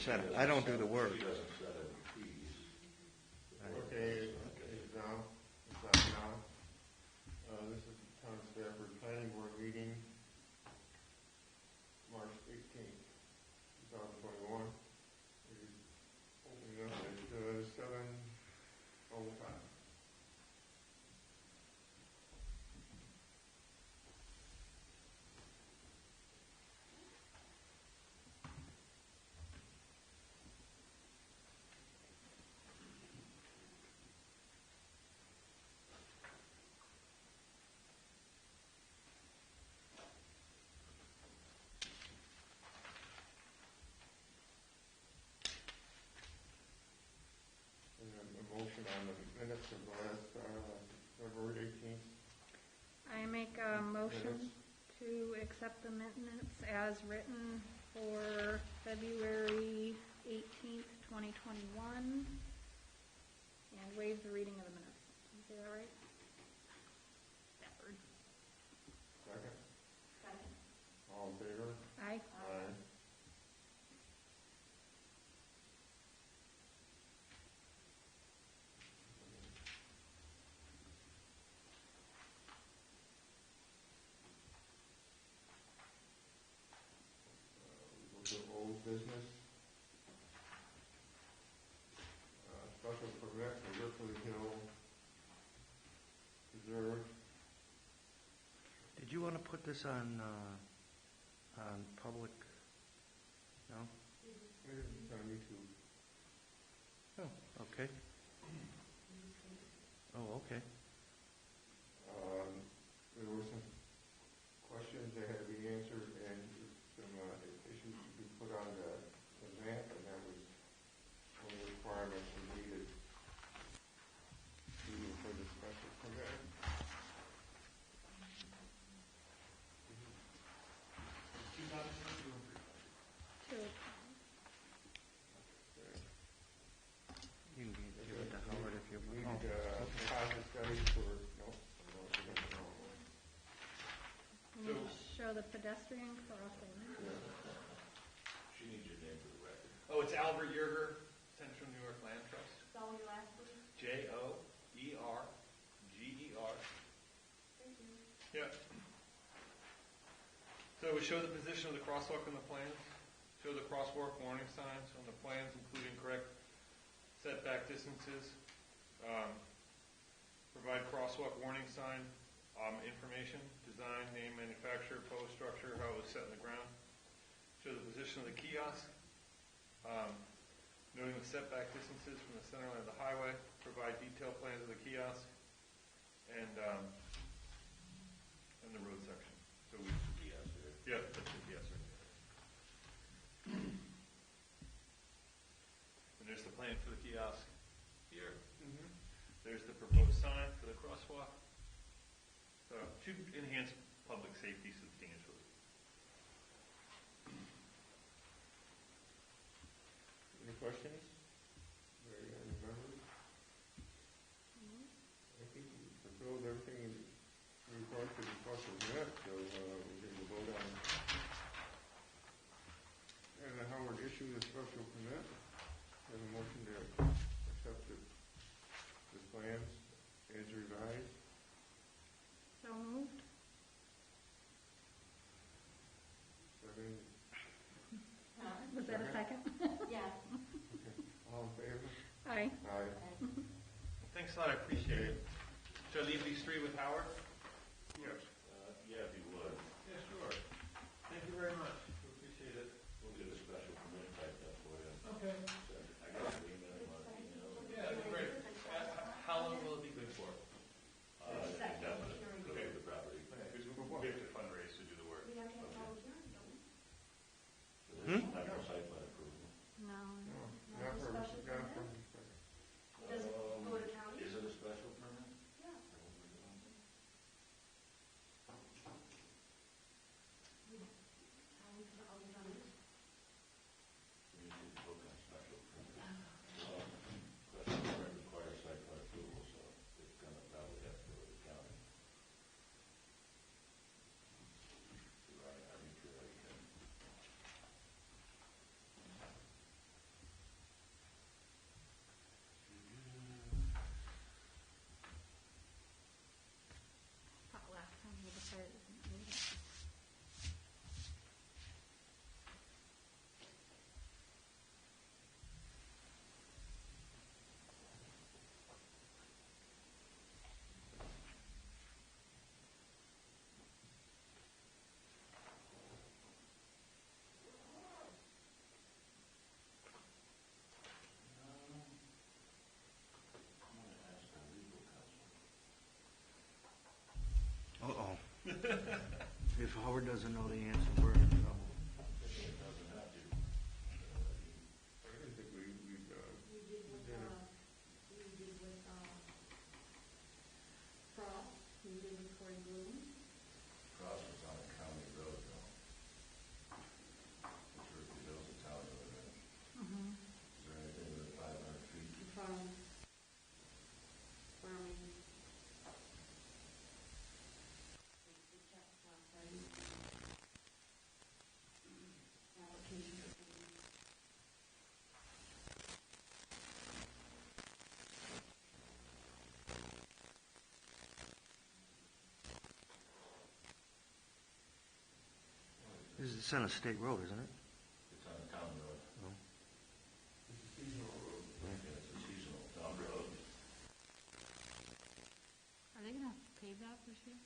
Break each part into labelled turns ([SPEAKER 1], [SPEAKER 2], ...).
[SPEAKER 1] set it. I don't do the work.
[SPEAKER 2] She doesn't set any fees.
[SPEAKER 3] Okay, it's now, it's up now. This is the Town of Stafford Planning Board meeting, March 18th, 2021. We're opening up at 7:05. A motion on the minutes of the last February 18th.
[SPEAKER 4] I make a motion to accept the minutes as written for February 18th, 2021, and waive the reading of the minutes. Did you say that right? Stafford.
[SPEAKER 3] Second.
[SPEAKER 5] Second.
[SPEAKER 3] All in favor?
[SPEAKER 4] Aye.
[SPEAKER 3] Aye. We go to old business. Special permit for Ripley Hill Preserve.
[SPEAKER 1] Did you want to put this on public? No?
[SPEAKER 3] It's on YouTube.
[SPEAKER 1] Oh, okay. Oh, okay.
[SPEAKER 3] There were some questions that had to be answered and some issues to be put on the map, and that was one of the requirements we needed for the special permit.
[SPEAKER 4] Two.
[SPEAKER 1] You can give it to Howard if you
[SPEAKER 3] We
[SPEAKER 1] want.
[SPEAKER 3] needed deposit studies for, no,
[SPEAKER 4] We need to show the pedestrian crossing.
[SPEAKER 2] She needs your name for the record.
[SPEAKER 6] Oh, it's Albert Yerger, Central New York Land Trust.
[SPEAKER 5] Spell your last word.
[SPEAKER 6] Joerger.
[SPEAKER 5] Thank you.
[SPEAKER 6] Yeah. So we show the position of the crosswalk on the plans, show the crosswalk warning signs on the plans, including correct setback distances, provide crosswalk warning sign information, design, name, manufacturer, post structure, how it was set in the ground, show the position of the kiosk, noting the setback distances from the center line of the highway, provide detailed plans of the kiosk, and the road section. So we,
[SPEAKER 2] Yes, sir.
[SPEAKER 6] yeah, that's it, yes, sir. And there's the plan for the kiosk here. There's the proposed sign for the crosswalk. So to enhance public safety substantially.
[SPEAKER 3] Any questions? Very remember? I think we fulfilled everything we requested in special permit, so we're going to vote on. And Howard issued a special permit. Have a motion to accept the plans as revised.
[SPEAKER 4] So moved.
[SPEAKER 3] Second.
[SPEAKER 4] Was that a second?
[SPEAKER 5] Yes.
[SPEAKER 3] Okay. All in favor?
[SPEAKER 4] Aye.
[SPEAKER 3] Aye.
[SPEAKER 6] Thanks a lot, I appreciate it. Should I leave these three with Howard?
[SPEAKER 3] Yes.
[SPEAKER 2] Yeah, if you would.
[SPEAKER 6] Yeah, sure. Thank you very much. We appreciate it.
[SPEAKER 2] We'll get a special permit typed up for you.
[SPEAKER 6] Okay.
[SPEAKER 2] I guess we email them on email.
[SPEAKER 6] Yeah, that'd be great. How long will it be good for?
[SPEAKER 2] Indefinite, go to the property.
[SPEAKER 6] Because we have to fundraise to do the work.
[SPEAKER 5] We have to have a public hearing, don't we?
[SPEAKER 2] So there's not no site plan approval.
[SPEAKER 4] No.
[SPEAKER 3] No,
[SPEAKER 5] Not
[SPEAKER 3] not
[SPEAKER 5] for
[SPEAKER 3] for,
[SPEAKER 5] special
[SPEAKER 3] not
[SPEAKER 5] permit?
[SPEAKER 3] for.
[SPEAKER 5] Does it go to county?
[SPEAKER 2] Is it a special permit?
[SPEAKER 5] Yeah.
[SPEAKER 2] I don't remember.
[SPEAKER 5] Does it go to county?
[SPEAKER 2] Is it a special permit?
[SPEAKER 1] If Howard doesn't know the answer, we're in trouble.
[SPEAKER 2] It doesn't have to.
[SPEAKER 3] I didn't think we
[SPEAKER 5] We did with, Frost, we did with Corey Bloom.
[SPEAKER 2] Cross was on a county road though. Which reveals the town of it. Is there anything within 500 feet?
[SPEAKER 5] From farming. We checked last time. Application.
[SPEAKER 1] It's on a state road, isn't it?
[SPEAKER 2] It's on a town road.
[SPEAKER 1] No.
[SPEAKER 3] it's a seasonal road.
[SPEAKER 2] Yeah, it's a seasonal town road.
[SPEAKER 4] Are they gonna pave that this year?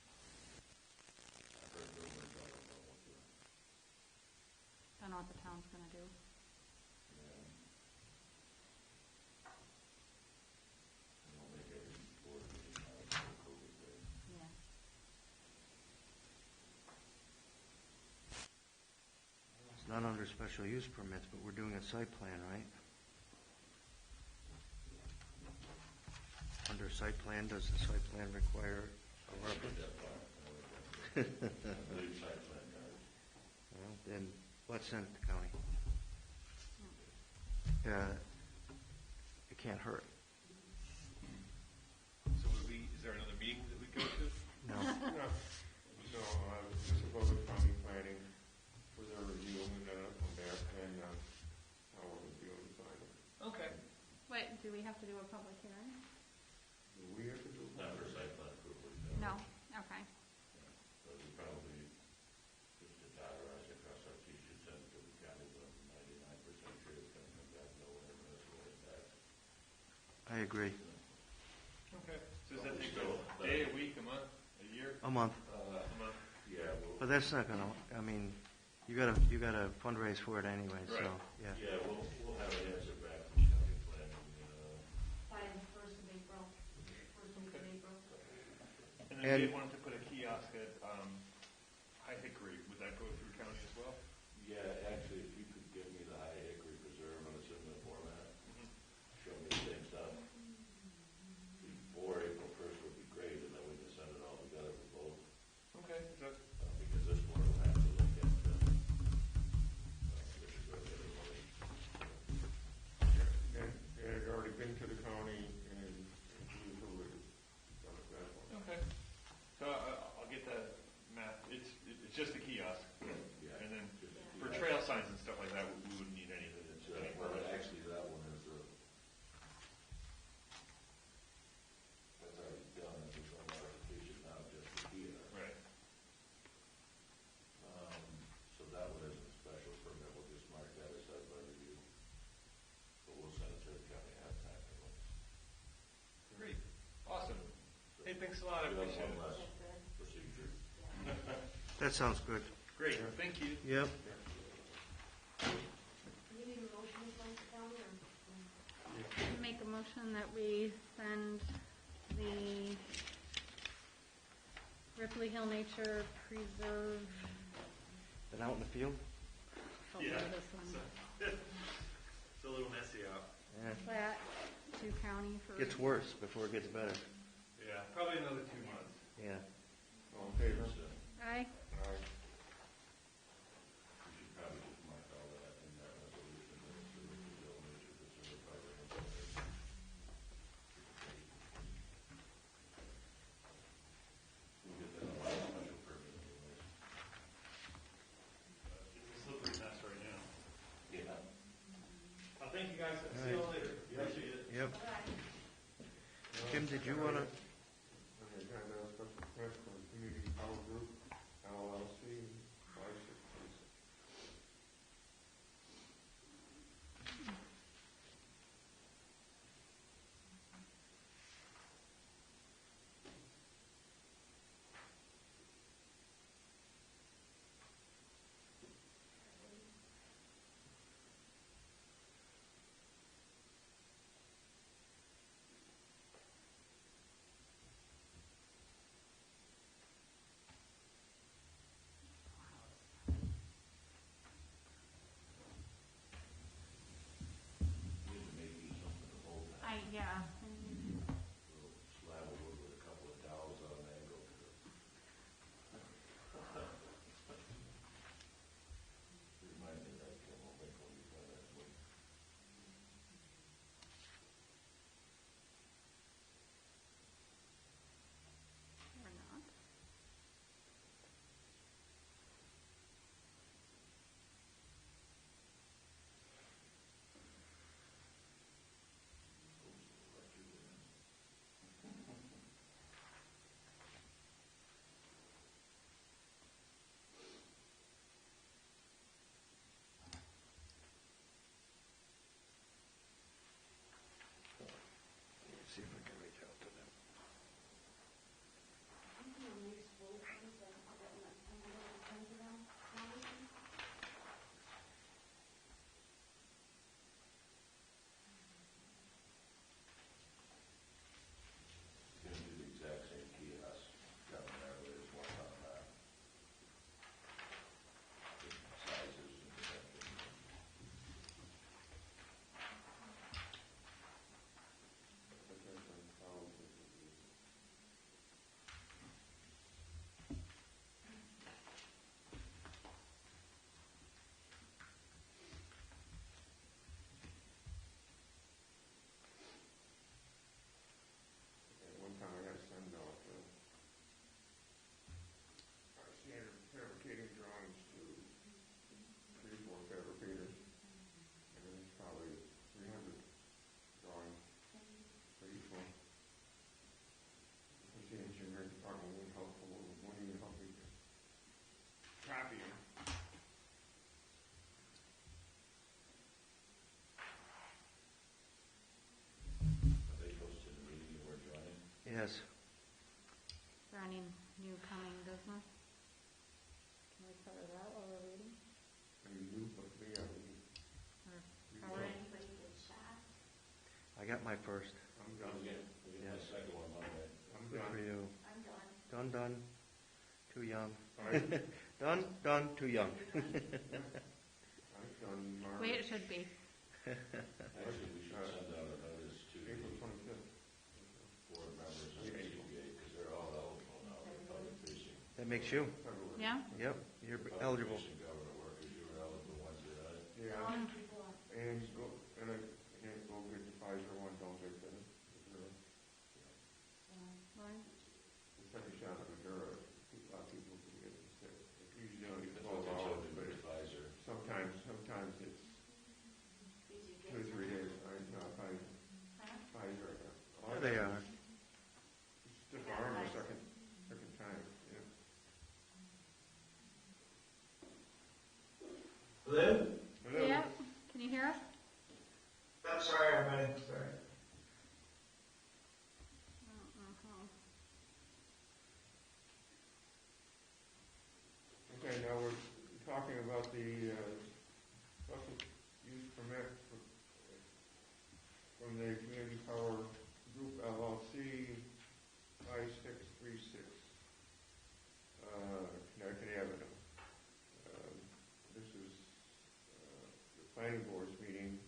[SPEAKER 2] I've heard rumors, I don't know what the,
[SPEAKER 4] Don't know what the town's gonna do.
[SPEAKER 2] yeah. And they'll make every board meeting now, it's a COVID thing.
[SPEAKER 4] Yeah.
[SPEAKER 1] It's not under special use permits, but we're doing a site plan, right? Under site plan, does the site plan require a reference?
[SPEAKER 2] That part, I believe site plan guard.
[SPEAKER 1] Well, then let's send it to county. It can't hurt.
[SPEAKER 6] So is there another meeting that we go to?
[SPEAKER 1] No.
[SPEAKER 3] No, this is about the county planning for their review and from there, and I will review and sign it.
[SPEAKER 6] Okay.
[SPEAKER 4] Wait, do we have to do a public hearing?
[SPEAKER 3] Do we have to do?
[SPEAKER 2] Not for site plan approval.
[SPEAKER 4] No, okay.
[SPEAKER 2] But we probably, just to diarize across our teachers, send it to the county, but 99% sure it's going to come back, no one ever knows what it's back.
[SPEAKER 1] I agree.
[SPEAKER 6] Okay. So does that take
[SPEAKER 2] Still,
[SPEAKER 6] a day, a week, a month, a year?
[SPEAKER 1] A month.
[SPEAKER 6] A month.
[SPEAKER 2] Yeah, well,
[SPEAKER 1] But that's not gonna, I mean, you gotta fundraise for it anyway, so,
[SPEAKER 6] Right.
[SPEAKER 1] yeah.
[SPEAKER 2] yeah, we'll have an answer back from county planning,
[SPEAKER 5] By the first of April, first week of April.
[SPEAKER 6] And then we wanted to put a kiosk at High Hickory. Would that go through county as well?
[SPEAKER 2] yeah, actually, if you could give me the High Hickory Preserve on a similar format, show me the same stuff. Before April 1st would be great, and then we can send it all together for both.
[SPEAKER 6] Okay.
[SPEAKER 2] Because this board will have to look at, which is where the other money.
[SPEAKER 3] And it had already been to the county and we approved it. Done it that one.
[SPEAKER 6] Okay. So I'll get the map. It's just a kiosk.
[SPEAKER 2] Yeah.
[SPEAKER 6] And then
[SPEAKER 2] Just-
[SPEAKER 6] for trail signs and stuff like that, we wouldn't need any of it.
[SPEAKER 2] It's, well, actually, that one is, that's already done, and there's no modification now, just the kiosk.
[SPEAKER 6] Right.
[SPEAKER 2] So that one isn't a special permit, we'll just mark that as site plan review. But we'll send it to the county at that time.
[SPEAKER 6] Great. Awesome. Hey, thanks a lot. I appreciate
[SPEAKER 2] One
[SPEAKER 6] it.
[SPEAKER 2] less procedure.
[SPEAKER 1] That sounds good.
[SPEAKER 6] Great. Thank you.
[SPEAKER 1] Yep.
[SPEAKER 5] You need a motion from the county or?
[SPEAKER 4] Make a motion that we send the Ripley Hill Nature Preserve.
[SPEAKER 1] Been out in the field?
[SPEAKER 4] Help me with this one.
[SPEAKER 6] It's a little messy out.
[SPEAKER 1] Yeah.
[SPEAKER 4] Plat to county for.
[SPEAKER 1] Gets worse before it gets better.
[SPEAKER 6] Yeah, probably another 2 months.
[SPEAKER 1] Yeah.
[SPEAKER 3] All in favor?
[SPEAKER 4] Aye.
[SPEAKER 3] Aye.
[SPEAKER 2] We should probably just mark all that in that resolution, that it's the Ripley Hill Nature Preserve program. We'll get that on a special permit anyways.
[SPEAKER 6] It's a slippery mess right now.
[SPEAKER 2] Yeah.
[SPEAKER 6] Thank you guys. See you all later. Appreciate it.
[SPEAKER 1] Yep. Jim, did you wanna,
[SPEAKER 3] Okay, kind of special permit for Community Power Group, LLC, 5636.
[SPEAKER 4] yeah.
[SPEAKER 2] Little slab of wood with a couple of dowels on an angle to it. Remind me of that, Kim, I'll make one before next week.
[SPEAKER 4] Or not.
[SPEAKER 1] See if I can reach out to them.
[SPEAKER 2] It's gonna do the exact same kiosk down there, but it's one on that. Different sizes and dimensions.
[SPEAKER 3] But that's on cloud, it is. At one time I had to send out standard fabricating drawings to 3 or 4 fabricators, and then it's probably 300 drawings for each one. Because the engineering department won't even help me copy them.
[SPEAKER 2] Are they posted in the meeting you were joining?
[SPEAKER 1] Yes.
[SPEAKER 4] Is there any new coming business? Can we cover that while we're waiting?
[SPEAKER 3] I mean, new, but yeah,
[SPEAKER 4] Or
[SPEAKER 3] we
[SPEAKER 4] how
[SPEAKER 5] Or
[SPEAKER 4] are-
[SPEAKER 5] anybody get shot?
[SPEAKER 1] I got my first.
[SPEAKER 3] I'm done.
[SPEAKER 2] We get my
[SPEAKER 1] Yes.
[SPEAKER 2] second one Monday.
[SPEAKER 3] I'm
[SPEAKER 1] Good for
[SPEAKER 3] done.
[SPEAKER 1] you.
[SPEAKER 5] I'm done.
[SPEAKER 1] Done. Too young.
[SPEAKER 3] Sorry.
[SPEAKER 1] Done, too young.
[SPEAKER 3] I've done March.
[SPEAKER 4] Wait, it should be.
[SPEAKER 2] Actually, we should send out a notice to
[SPEAKER 3] April
[SPEAKER 2] the
[SPEAKER 3] 25th.
[SPEAKER 2] board members of the CPA, because they're all eligible now, they're public facing.
[SPEAKER 1] That makes you.
[SPEAKER 3] February.
[SPEAKER 4] Yeah?
[SPEAKER 1] Yep, you're
[SPEAKER 2] Public
[SPEAKER 1] eligible.
[SPEAKER 2] facing government workers, you were eligible Wednesday night.
[SPEAKER 3] Yeah,
[SPEAKER 5] A lot of people are.
[SPEAKER 3] and go get the Pfizer one, don't get the
[SPEAKER 4] Lauren?
[SPEAKER 3] second shot of Madura. A lot of people can get sick. It's usually only
[SPEAKER 2] That's
[SPEAKER 3] 12
[SPEAKER 2] what they told
[SPEAKER 3] hours,
[SPEAKER 2] me
[SPEAKER 3] but
[SPEAKER 2] with Pfizer.
[SPEAKER 3] sometimes it's
[SPEAKER 5] Did you get
[SPEAKER 3] 2 or 3 days. Pfizer.
[SPEAKER 5] Huh?
[SPEAKER 3] Pfizer.
[SPEAKER 1] There they are.
[SPEAKER 3] Stiff arm the second time. Yeah.
[SPEAKER 7] Hello?
[SPEAKER 3] Hello?
[SPEAKER 4] Yeah, can you hear us?
[SPEAKER 7] I'm sorry, everybody. Sorry.
[SPEAKER 3] Okay, now we're talking about the special use permit from the Community Power Group LLC, 5636 Connecticut Avenue. This is the planning board's meeting,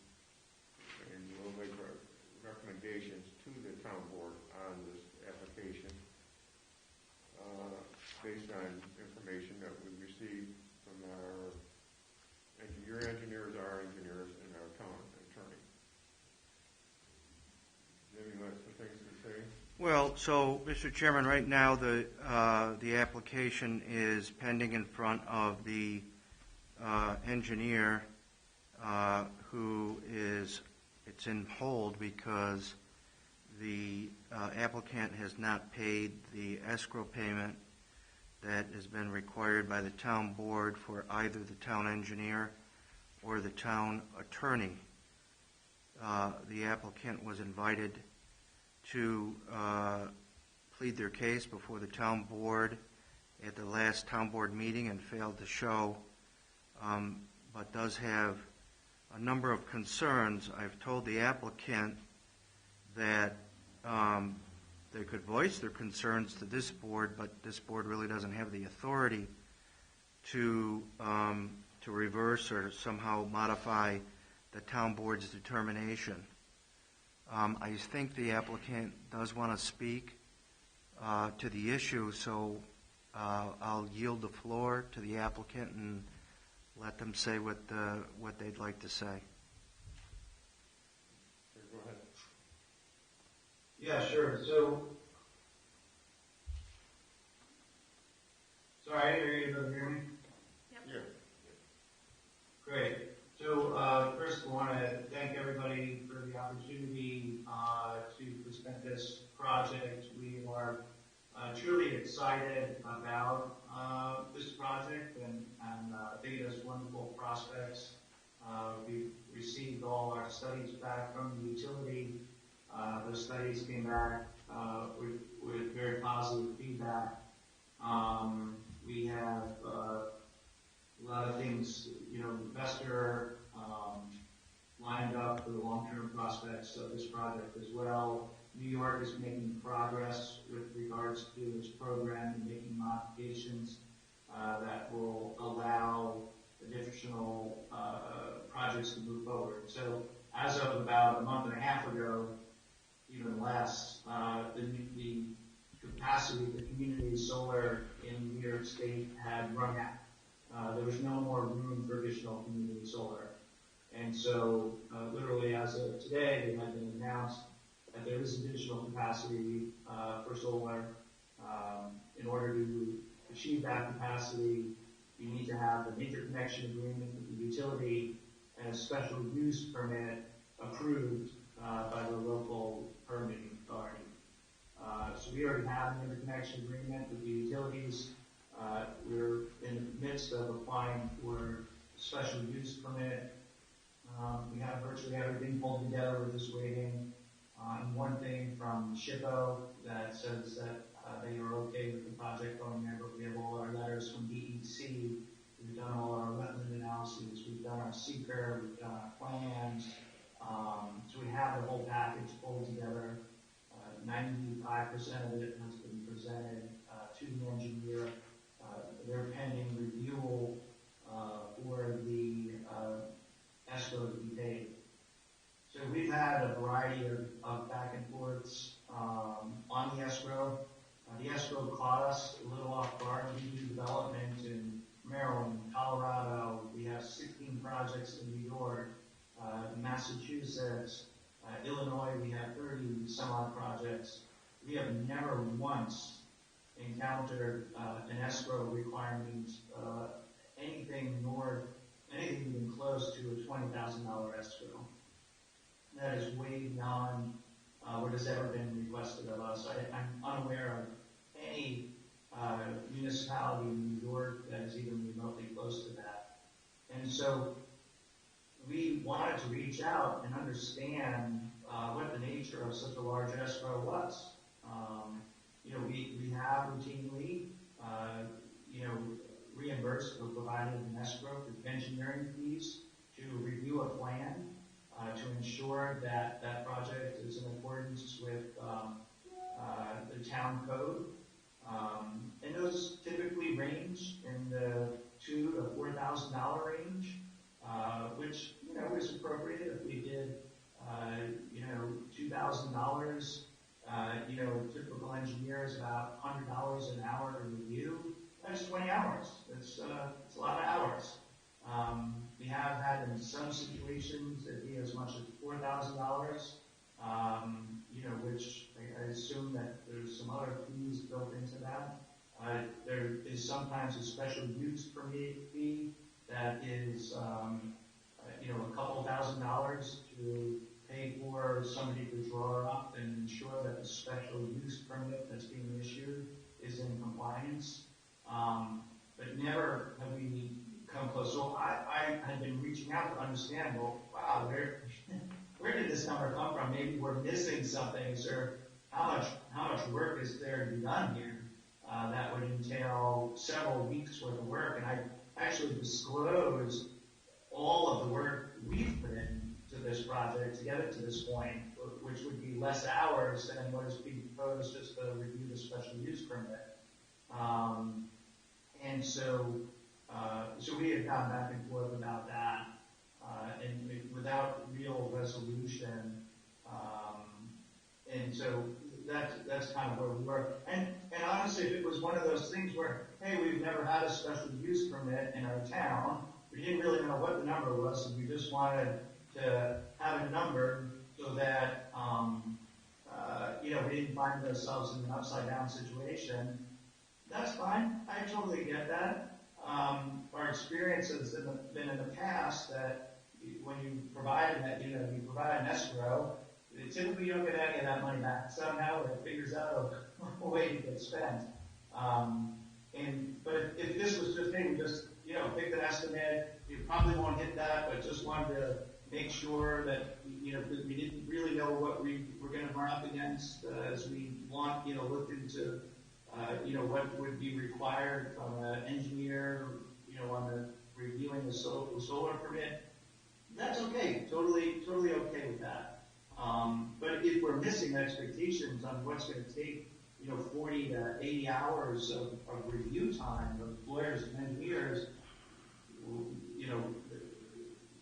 [SPEAKER 3] and we'll make recommendations to the town board on this application based on information that we received from our engineers, our engineers, and our town attorney. Jimmy, you have some things to say?
[SPEAKER 1] Well, so, Mr. Chairman, right now, the application is pending in front of the engineer who is, it's in hold because the applicant has not paid the escrow payment that has been required by the town board for either the town engineer or the town attorney. The applicant was invited to plead their case before the town board at the last town board meeting and failed to show, but does have a number of concerns. I've told the applicant that they could voice their concerns to this board, but this board really doesn't have the authority to reverse or somehow modify the town board's determination. I think the applicant does want to speak to the issue, so I'll yield the floor to the applicant and let them say what they'd like to say.
[SPEAKER 3] Sure, go ahead.
[SPEAKER 7] Yeah, sure. So, sorry, I didn't hear you. Can you hear me?
[SPEAKER 3] Yeah.
[SPEAKER 7] Great. So, first, I want to thank everybody for the opportunity to present this project. We are truly excited about this project, and I think it has wonderful prospects. We've received all our studies back from the utility. Those studies came back with very positive feedback. We have a lot of things, investor lined up for the long-term prospects of this project as well. New York is making progress with regards to its program and making modifications that will allow additional projects to move forward. So as of about a month and a half ago, even less, the capacity of the community solar in New York State had run out. There was no more room for additional community solar. And so literally as of today, it had been announced that there is additional capacity for solar. In order to achieve that capacity, you need to have an interconnection agreement with the utility and a special use permit approved by the local permitting authority. So we already have an interconnection agreement with the utilities. We're in the midst of applying for a special use permit. We have virtually everything pulled together. We're just waiting on one thing from SHPO that says that they are okay with the project going there, but we have all our letters from DEC. We've done all our wetland analyses. We've done our seeker. We've done our plans. So we have the whole package pulled together. 95% of it has been presented to the engineer. They're pending review for the escrow to be paid. So we've had a variety of back and forths on the escrow. The escrow caught us a little off guard. We do development in Maryland, Colorado. We have 16 projects in New York, Massachusetts, Illinois. We have 30 some odd projects. We have never once encountered an escrow requirement anything even close to a $20,000 escrow. That is way beyond what has ever been requested of us. I'm unaware of any municipality in New York that is even remotely close to that. And so we wanted to reach out and understand what the nature of such a large escrow was. We have routinely, reimbursed or provided an escrow for engineering fees to review a plan to ensure that that project is in accordance with the town code. And those typically range in the $2,000 to $4,000 range, which, is appropriate. If we did, $2,000, typical engineer is about $100 an hour to review. That's 20 hours. It's a lot of hours. We have had in some situations it be as much as $4,000, which I assume that there's some other fees built into that. There is sometimes a special use permit fee that is, a couple $1,000s to pay for somebody to draw up and ensure that the special use permit that's being issued is in compliance. But never have we come close. So I had been reaching out to understand, well, wow, where did this number come from? Maybe we're missing something, sir. How much work is there to be done here? That would entail several weeks worth of work, and I actually disclosed all of the work we've put into this project to get it to this point, which would be less hours than what is being proposed just to review the special use permit. And so we had gone back and forth about that, and without real resolution, kind of where we were. And honestly, if it was one of those things where, hey, we've never had a special use permit in our town, we didn't really know what the number was, and we just wanted to have a number so that, we didn't find ourselves in an upside down situation, that's fine. I totally get that. Our experience has been in the past that when you provide you provide an escrow, typically you don't get any of that money back. Somehow it figures out a way to get spent. But if this was just, hey, we just, picked an estimate, you probably won't hit that, but just wanted to make sure that, that we didn't really know what we were going to run up against as we looked into, what would be required from an engineer, on the reviewing the solar permit. That's okay. Totally okay with that. But if we're missing expectations on what's going to take, 40 to 80 hours of review time of lawyers and engineers,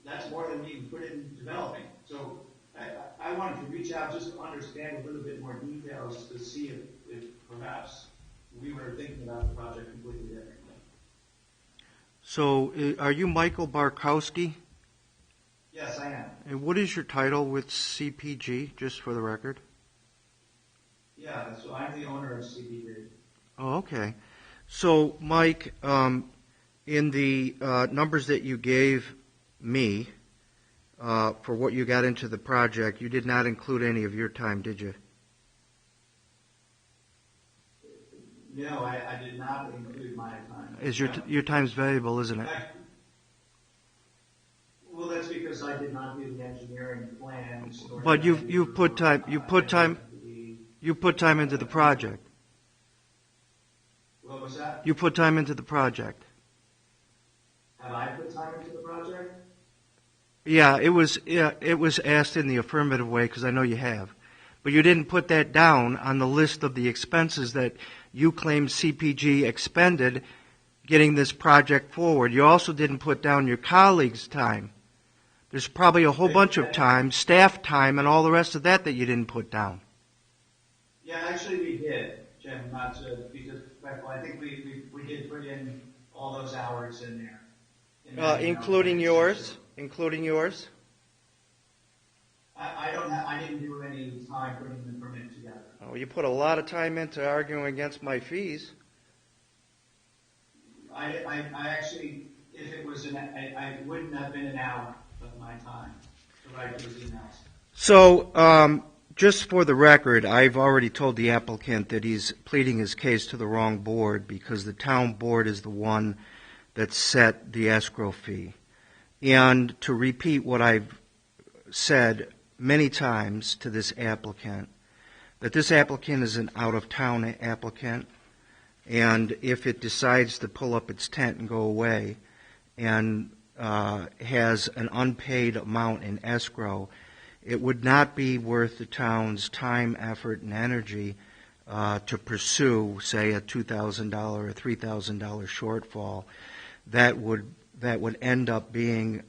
[SPEAKER 7] that's more than we can put in developing. So I wanted to reach out just to understand a little bit more details to see if perhaps we were thinking about the project completely differently.
[SPEAKER 1] So, are you Michael Barkowski?
[SPEAKER 7] Yes, I am.
[SPEAKER 1] And what is your title with CPG, just for the record?
[SPEAKER 7] Yeah, so I'm the owner of CPG.
[SPEAKER 1] Oh, okay. So, Mike, in the numbers that you gave me for what you got into the project, you did not include any of your time, did you?
[SPEAKER 7] No, I did not include my time.
[SPEAKER 1] Is your time's valuable, isn't it?
[SPEAKER 7] Well, that's because I did not do the engineering plans.
[SPEAKER 1] But you put time into the project.
[SPEAKER 7] What was that?
[SPEAKER 1] You put time into the project.
[SPEAKER 7] Have I put time into the project?
[SPEAKER 1] Yeah, it was asked in the affirmative way because I know you have. But you didn't put that down on the list of the expenses that you claim CPG expended getting this project forward. You also didn't put down your colleagues' time. There's probably a whole bunch of time, staff time, and all the rest of that you didn't put down.
[SPEAKER 7] Yeah, actually we did, Jim, not to be disrespectful. I think we did put in all those hours in there.
[SPEAKER 1] Including yours? Including yours?
[SPEAKER 7] I didn't do any time putting the permit together.
[SPEAKER 1] Oh, you put a lot of time into arguing against my fees.
[SPEAKER 7] I actually, if it was I wouldn't have been an hour of my time to write those emails.
[SPEAKER 1] So, just for the record, I've already told the applicant that he's pleading his case to the wrong board because the town board is the one that set the escrow fee. And to repeat what I've said many times to this applicant, that this applicant is an out-of-town applicant, and if it decides to pull up its tent and go away and has an unpaid amount in escrow, it would not be worth the town's time, effort, and energy to pursue, say, a $2,000 or $3,000 shortfall. That would end up being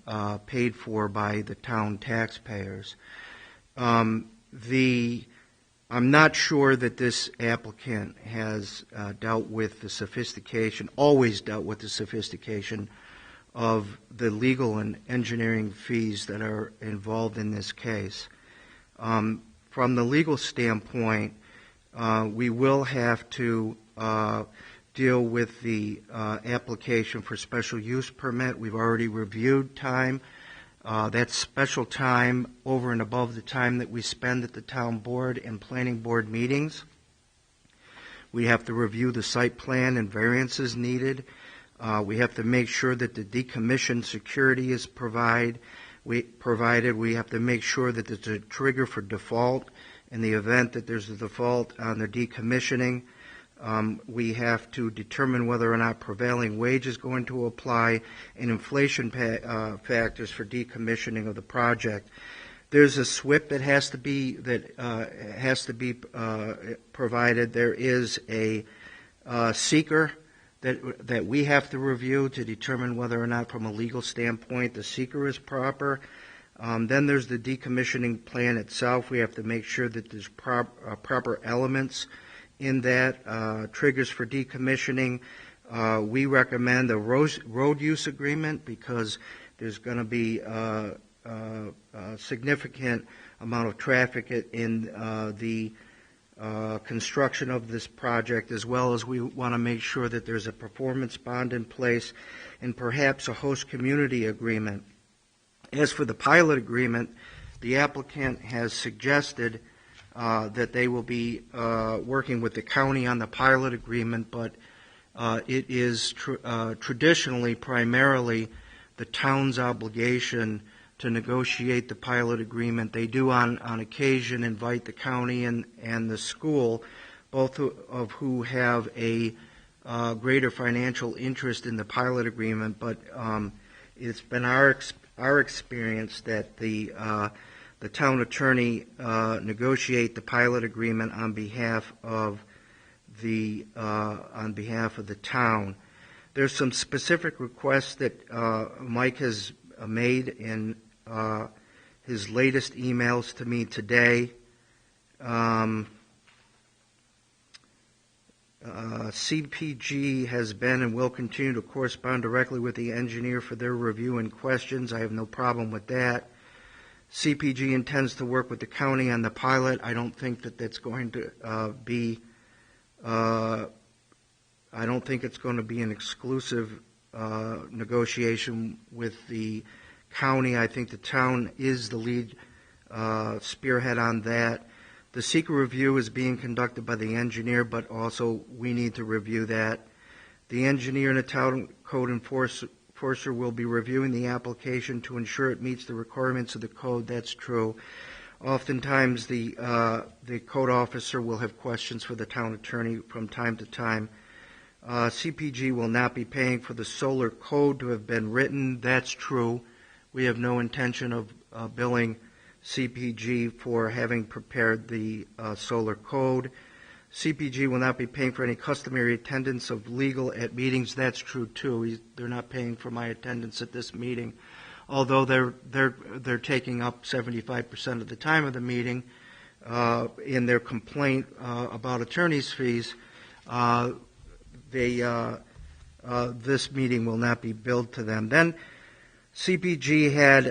[SPEAKER 1] paid for by the town taxpayers. I'm not sure that this applicant has dealt with the sophistication, always dealt with the sophistication of the legal and engineering fees that are involved in this case. From the legal standpoint, we will have to deal with the application for special use permit. We've already reviewed time. That's special time over and above the time that we spend at the town board and planning board meetings. We have to review the site plan and variances needed. We have to make sure that the decommissioned security is provided. We have to make sure that there's a trigger for default in the event that there's a default on the decommissioning. We have to determine whether or not prevailing wage is going to apply and inflation factors for decommissioning of the project. There's a SWIP that has to be provided. There is a seeker that we have to review to determine whether or not, from a legal standpoint, the seeker is proper. Then there's the decommissioning plan itself. We have to make sure that there's proper elements in that, triggers for decommissioning. We recommend a road use agreement because there's going to be a significant amount of traffic in the construction of this project, as well as we want to make sure that there's a performance bond in place and perhaps a host community agreement. As for the pilot agreement, the applicant has suggested that they will be working with the county on the pilot agreement, but it is traditionally primarily the town's obligation to negotiate the pilot agreement. They do on occasion invite the county and the school, both of who have a greater financial interest in the pilot agreement, but it's been our experience that the town attorney negotiate the pilot agreement on behalf of the town. There's some specific requests that Mike has made in his latest emails to me today. CPG has been and will continue to correspond directly with the engineer for their review and questions. I have no problem with that. CPG intends to work with the county on the pilot. I don't think that that's going to be I don't think it's going to be an exclusive negotiation with the county. I think the town is the lead spearhead on that. The secret review is being conducted by the engineer, but also we need to review that. The engineer and the town code enforcer will be reviewing the application to ensure it meets the requirements of the code. That's true. Oftentimes the code officer will have questions for the town attorney from time to time. CPG will not be paying for the solar code to have been written. That's true. We have no intention of billing CPG for having prepared the solar code. CPG will not be paying for any customary attendance of legal at meetings. That's true too. They're not paying for my attendance at this meeting, although they're taking up 75% of the time of the meeting. In their complaint about attorney's fees, this meeting will not be billed to them. Then CPG had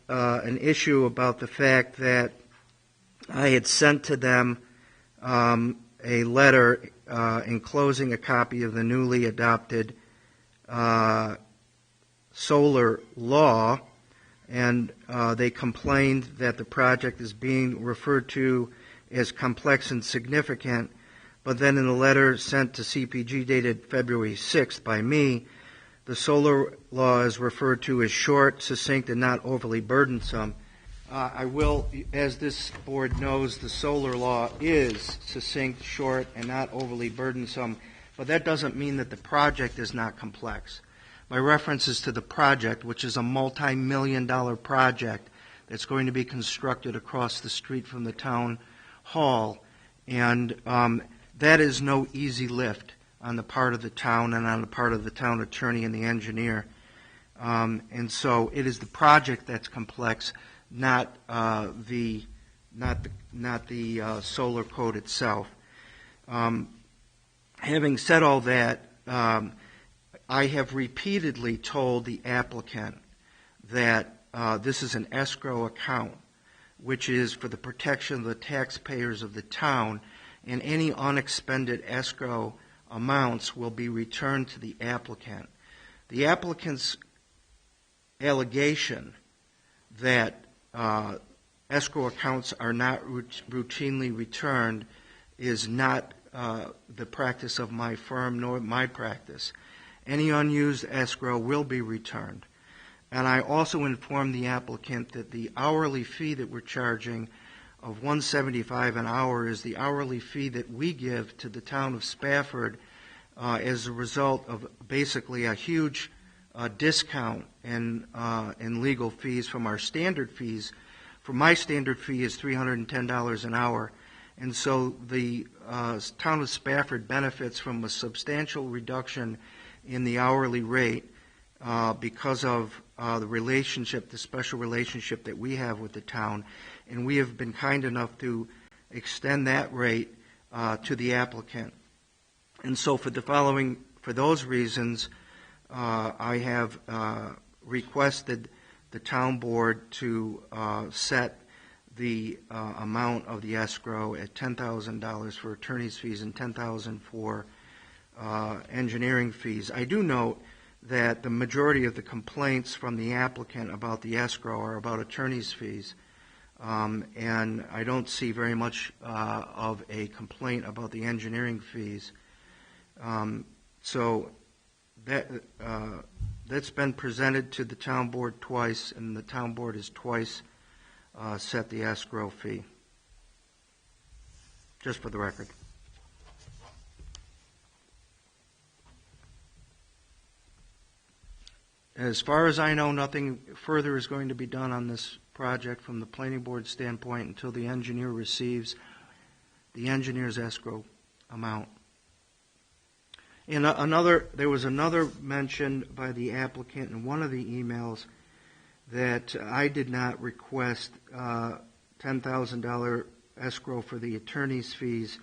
[SPEAKER 1] an issue about the fact that I had sent to them a letter enclosing a copy of the newly adopted solar law, and they complained that the project is being referred to as complex and significant. But then in a letter sent to CPG dated February 6th by me, the solar law is referred to as short, succinct, and not overly burdensome. I will, as this board knows, the solar law is succinct, short, and not overly burdensome, but that doesn't mean that the project is not complex. My reference is to the project, which is a multi-million-dollar project that's going to be constructed across the street from the town hall, and that is no easy lift on the part of the town and on the part of the town attorney and the engineer. And so it is the project that's complex, not the solar code itself. Having said all that, I have repeatedly told the applicant that this is an escrow account, which is for the protection of the taxpayers of the town, and any unexpended escrow amounts will be returned to the applicant. The applicant's allegation that escrow accounts are not routinely returned is not the practice of my firm nor my practice. Any unused escrow will be returned. And I also informed the applicant that the hourly fee that we're charging of $175 an hour is the hourly fee that we give to the town of Spafford as a result of basically a huge discount in legal fees from our standard fees. For my standard fee is $310 an hour, and so the town of Spafford benefits from a substantial reduction in the hourly rate because of the relationship, the special relationship that we have with the town. And we have been kind enough to extend that rate to the applicant. And so for those reasons, I have requested the town board to set the amount of the escrow at $10,000 for attorney's fees and $10,000 for engineering fees. I do note that the majority of the complaints from the applicant about the escrow are about attorney's fees, and I don't see very much of a complaint about the engineering fees. So that's been presented to the town board twice, and the town board has twice set the escrow fee. Just for the record. As far as I know, nothing further is going to be done on this project from the planning board standpoint until the engineer receives the engineer's escrow amount. And there was another mention by the applicant in one of the emails that I did not request $10,000 escrow for the attorney's fees,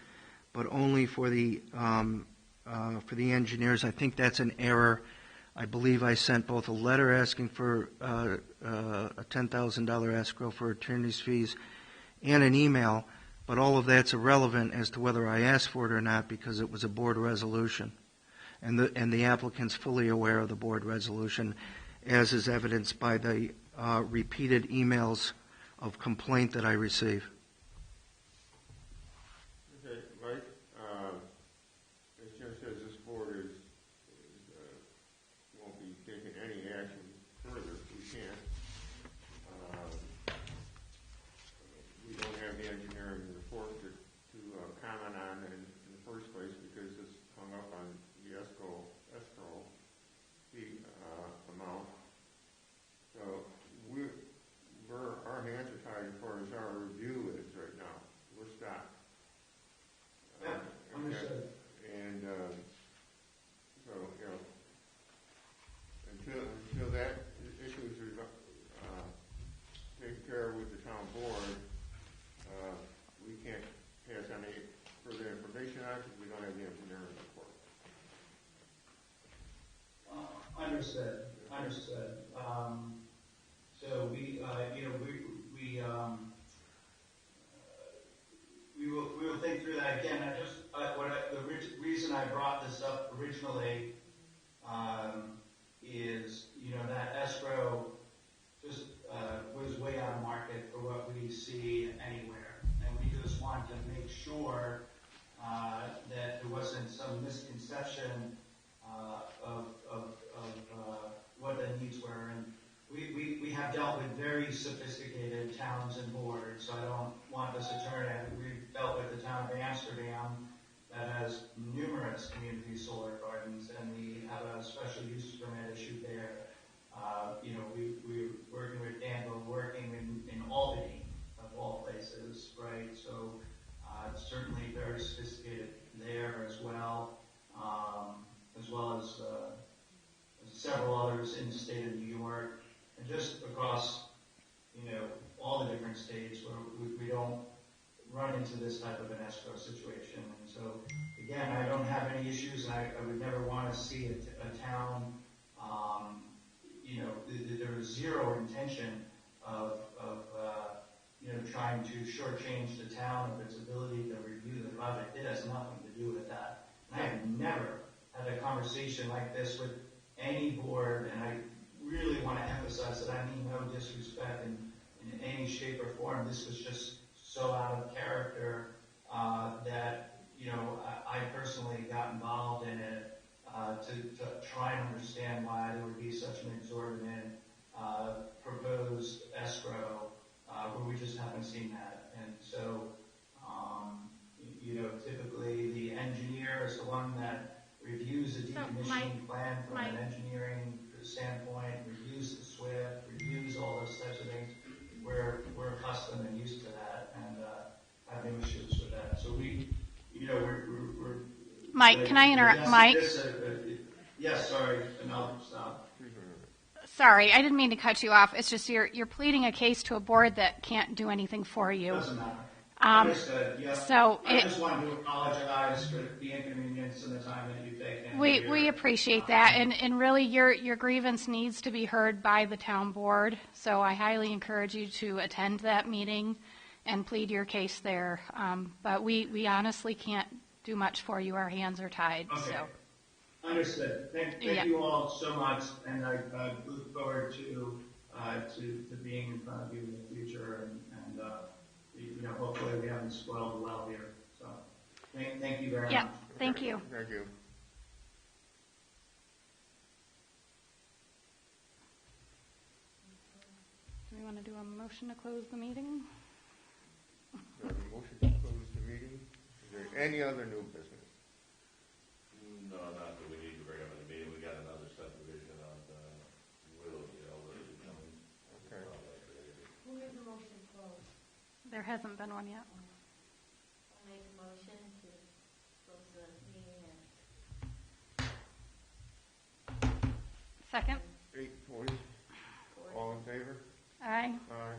[SPEAKER 1] but only for the engineers. I think that's an error. I believe I sent both a letter asking for a $10,000 escrow for attorney's fees and an email, but all of that's irrelevant as to whether I asked for it or not because it was a board resolution. And the applicant's fully aware of the board resolution, as is evidenced by the repeated emails of complaint that I receive.
[SPEAKER 3] Okay, Mike, as Jim says, this board won't be taking any action further. We can't. We don't have the engineering report to comment on in the first place because it's hung up on the escrow fee amount. So our hands are tied as far as our review is right now. We're stopped.
[SPEAKER 7] Understood.
[SPEAKER 3] And so, until that issue is taken care of with the town board, we can't pass any further information on it because we don't have the engineering report.
[SPEAKER 7] Understood. So we will think through that again. The reason I brought this up originally is that escrow just was way out of market for what we see anywhere, and we just wanted to make sure that there wasn't some misconception of what the needs were. And we have dealt with very sophisticated towns and boards, so I don't want this to turn out. We've dealt with the town of Amsterdam that has numerous community solar gardens, and we have a special use permit issued there. We're working with Danville, working in Albany, of all places, right? So it's certainly very sophisticated there as well as several others in the state of New York, and just across, all the different states where we don't run into this type of an escrow situation. And so, again, I don't have any issues. I would never want to see a town, there is zero intention of trying to shortchange the town of its ability to review the project. It has nothing to do with that. And I have never had a conversation like this with any board, and I really want to emphasize that I mean no disrespect in any shape or form. This was just so out of character that I personally got involved in it to try and understand why there would be such an exorbitant proposed escrow where we just haven't seen that. And so, typically the engineer is the one that reviews the decommissioning plan from an engineering standpoint, reviews the SWIFT, reviews all those types of things. We're accustomed and used to that, and have no issues with that. So we're
[SPEAKER 4] Mike, can I interrupt? Mike?
[SPEAKER 7] Yes, sorry, and I'll stop.
[SPEAKER 4] Sorry, I didn't mean to cut you off. It's just you're pleading a case to a board that can't do anything for you.
[SPEAKER 7] Doesn't matter. Understood, yeah.
[SPEAKER 8] so
[SPEAKER 7] I
[SPEAKER 8] it-
[SPEAKER 7] just wanted to apologize for the inconvenience and the time that you've taken.
[SPEAKER 8] We appreciate that, and really, your grievance needs to be heard by the town board, so I highly encourage you to attend that meeting and plead your case there. But we honestly can't do much for you, our hands are tied,
[SPEAKER 7] Okay.
[SPEAKER 8] so.
[SPEAKER 7] Understood. Thank
[SPEAKER 8] Yeah.
[SPEAKER 7] you all so much, and I look forward to being in front of you in the future, and hopefully we haven't spoiled the well here. So, thank you very
[SPEAKER 8] Yeah,
[SPEAKER 7] much.
[SPEAKER 8] thank you.
[SPEAKER 3] Thank you.
[SPEAKER 8] Do we want to do a motion to close the meeting?
[SPEAKER 3] Do I have a motion to close the meeting? Is there any other new business?
[SPEAKER 2] No, not that we need to bring up in the meeting. We got another subdivision on Willowdale that is coming.
[SPEAKER 3] Okay.
[SPEAKER 5] Who made the motion close?
[SPEAKER 8] There hasn't been one yet.
[SPEAKER 5] I'll make a motion to close the meeting at
[SPEAKER 8] Second?
[SPEAKER 3] 8:40. All in favor?
[SPEAKER 8] Aye.
[SPEAKER 3] Aye.